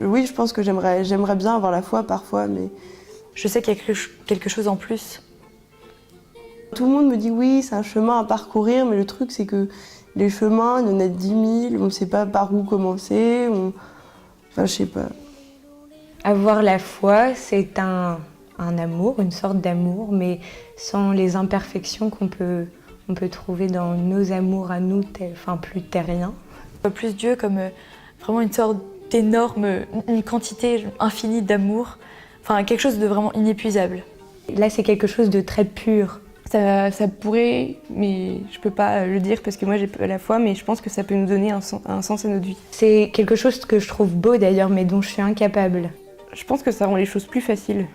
Oui, je pense que j'aimerais bien avoir la foi parfois, mais Je sais qu'il y a quelque chose en plus. tout le monde me dit oui, c'est un chemin à parcourir, mais le truc c'est que les chemins, il y en a 10 000, on ne sait pas par où commencer, enfin je sais pas. Avoir la foi, c'est un amour, une sorte d'amour, mais sans les imperfections qu'on peut trouver dans nos amours à nous, enfin plus terriens. Je vois plus Dieu comme vraiment une sorte d'énorme, une quantité infinie d'amour, enfin quelque chose de vraiment inépuisable. Là, c'est quelque chose de très pur. Ça pourrait, mais je peux pas le dire parce que moi j'ai pas la foi, mais je pense que ça peut nous donner un sens à notre vie. C'est quelque chose que je trouve beau d'ailleurs, mais dont je suis incapable. Je pense que ça rend les choses plus faciles.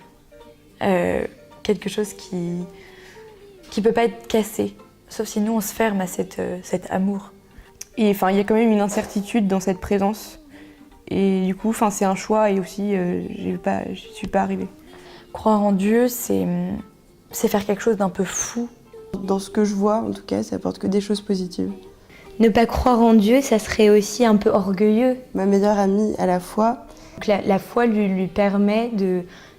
Quelque chose qui peut pas être cassé, sauf si nous on se ferme à cet amour. Et enfin, il y a quand même une incertitude dans cette présence. Et du coup, enfin, c'est un choix et aussi, j'y suis pas arrivée. Croire en Dieu, c'est faire quelque chose d'un peu fou. Dans ce que je vois, en tout cas, ça apporte que des choses positives. Ne pas croire en Dieu, ça serait aussi un peu orgueilleux. Ma meilleure amie a la foi. Donc la foi lui permet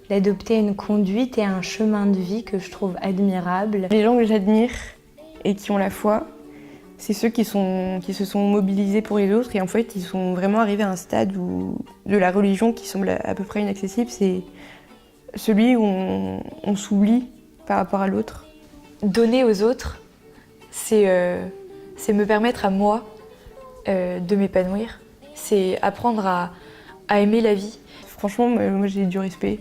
d'adopter une conduite et un chemin de vie que je trouve admirable. Les gens que j'admire et qui ont la foi, c'est ceux qui se sont mobilisés pour les autres et en fait ils sont vraiment arrivés à un stade de la religion qui semble à peu près inaccessible, c'est celui où on s'oublie par rapport à l'autre. Donner aux autres, c'est me permettre à moi de m'épanouir, c'est apprendre à aimer la vie. Franchement, moi j'ai du respect.